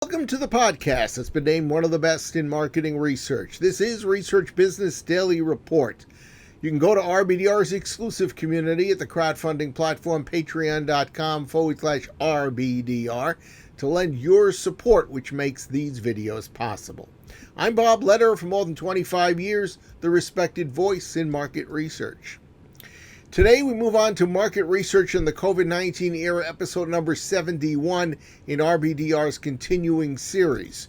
Welcome to the podcast that's been named one of the best in marketing research. This is Research Business Daily Report. You can go to RBDR's exclusive community at the crowdfunding platform patreon.com/RBDR to lend your support, which makes these videos possible. I'm Bob Lederer, for more than 25 years, the respected voice in market research. Today we move on to market research in the COVID-19 era, episode number 71 in RBDR's continuing series.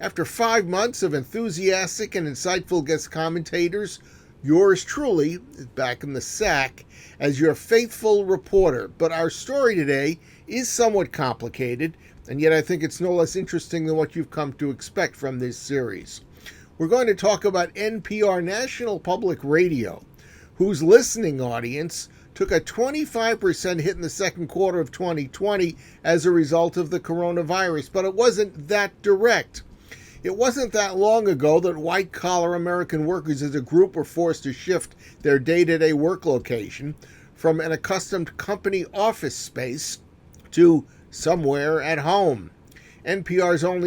After 5 months of enthusiastic and insightful guest commentators, yours truly is back in the sack as your faithful reporter. But our story today is somewhat complicated, and yet I think it's no less interesting than what you've come to expect from this series. We're going to talk about NPR National Public Radio, whose listening audience took a 25% hit in the second quarter of 2020 as a result of the coronavirus. But it wasn't that direct. It wasn't that long ago that white-collar American workers as a group were forced to shift their day-to-day work location from an accustomed company office space to somewhere at home. NPR's own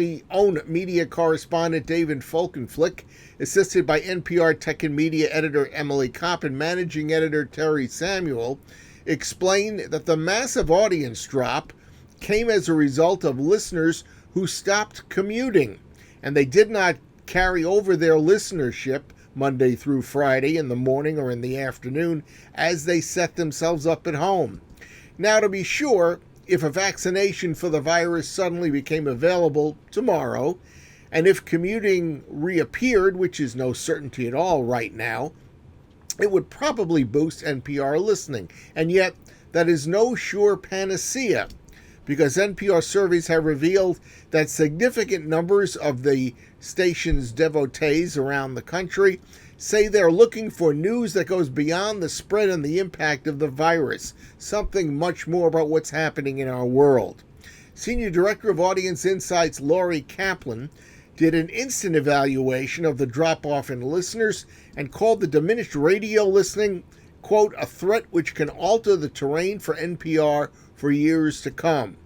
media correspondent David Folkenflik, assisted by NPR Tech and Media editor Emily Kopp and managing editor Terry Samuel, explained that the massive audience drop came as a result of listeners who stopped commuting, and they did not carry over their listenership Monday through Friday in the morning or in the afternoon as they set themselves up at home. Now, to be sure, if a vaccination for the virus suddenly became available tomorrow, and if commuting reappeared, which is no certainty at all right now, it would probably boost NPR listening. And yet, that is no sure panacea, because NPR surveys have revealed that significant numbers of the station's devotees around the country say they're looking for news that goes beyond the spread and the impact of the virus, something much more about what's happening in our world. Senior Director of Audience Insights Lori Kaplan did an instant evaluation of the drop-off in listeners and called the diminished radio listening, quote, a threat which can alter the terrain for NPR for years to come.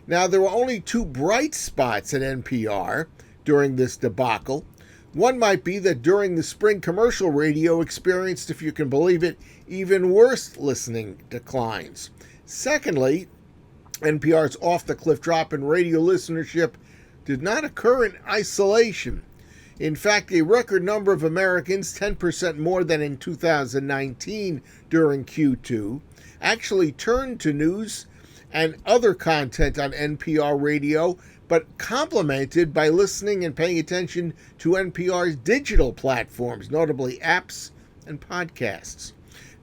Now, there were only two bright spots at NPR during this debacle. One might be that during the spring, commercial radio experienced, if you can believe it, even worse listening declines. Secondly, NPR's off-the-cliff drop in radio listenership did not occur in isolation. In fact, a record number of Americans, 10% more than in 2019 during Q2, actually turned to news and other content on NPR radio, but complemented by listening and paying attention to NPR's digital platforms, notably apps and podcasts.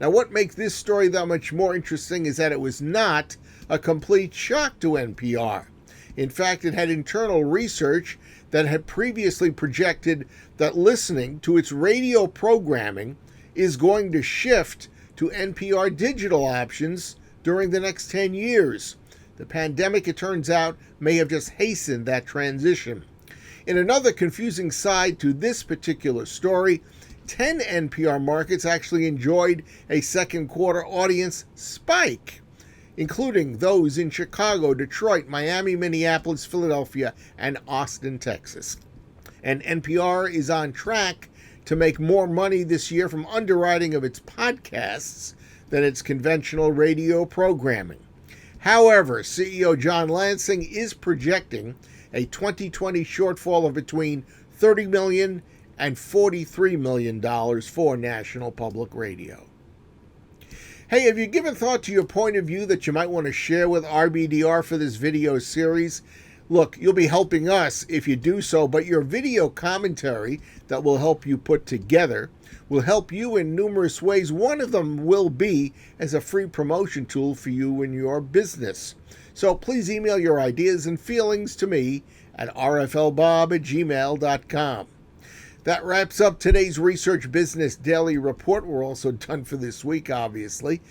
Now, what makes this story that much more interesting is that it was not a complete shock to NPR. In fact, it had internal research that had previously projected that listening to its radio programming is going to shift to NPR digital options during the next 10 years. The pandemic, it turns out, may have just hastened that transition. In another confusing side to this particular story, 10 NPR markets actually enjoyed a second quarter audience spike, including those in Chicago, Detroit, Miami, Minneapolis, Philadelphia, and Austin, Texas. And NPR is on track to make more money this year from underwriting of its podcasts than its conventional radio programming. However, CEO John Lansing is projecting a 2020 shortfall of between $30 million and $43 million for National Public Radio. Hey, have you given thought to your point of view that you might want to share with RBDR for this video series? Look, you'll be helping us if you do so, but your video commentary that we'll help you put together will help you in numerous ways. One of them will be as a free promotion tool for you and your business. So please email your ideas and feelings to me at rflbob@gmail.com. That wraps up today's Research Business Daily Report. We're also done for this week, obviously.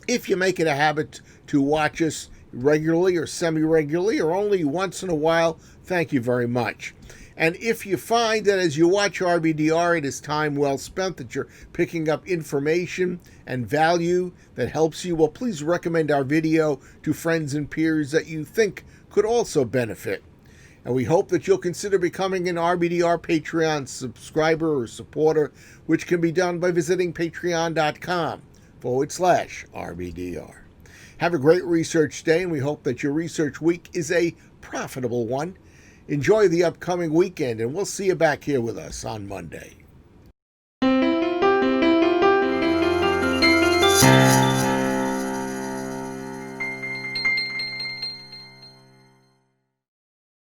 If you make it a habit to watch us regularly or semi-regularly or only once in a while, thank you very much. And if you find that as you watch RBDR, it is time well spent, that you're picking up information and value that helps you, well, please recommend our video to friends and peers that you think could also benefit. And we hope that you'll consider becoming an RBDR Patreon subscriber or supporter, which can be done by visiting patreon.com/RBDR. Have a great research day, and we hope that your research week is a profitable one. Enjoy the upcoming weekend, and we'll see you back here with us on Monday.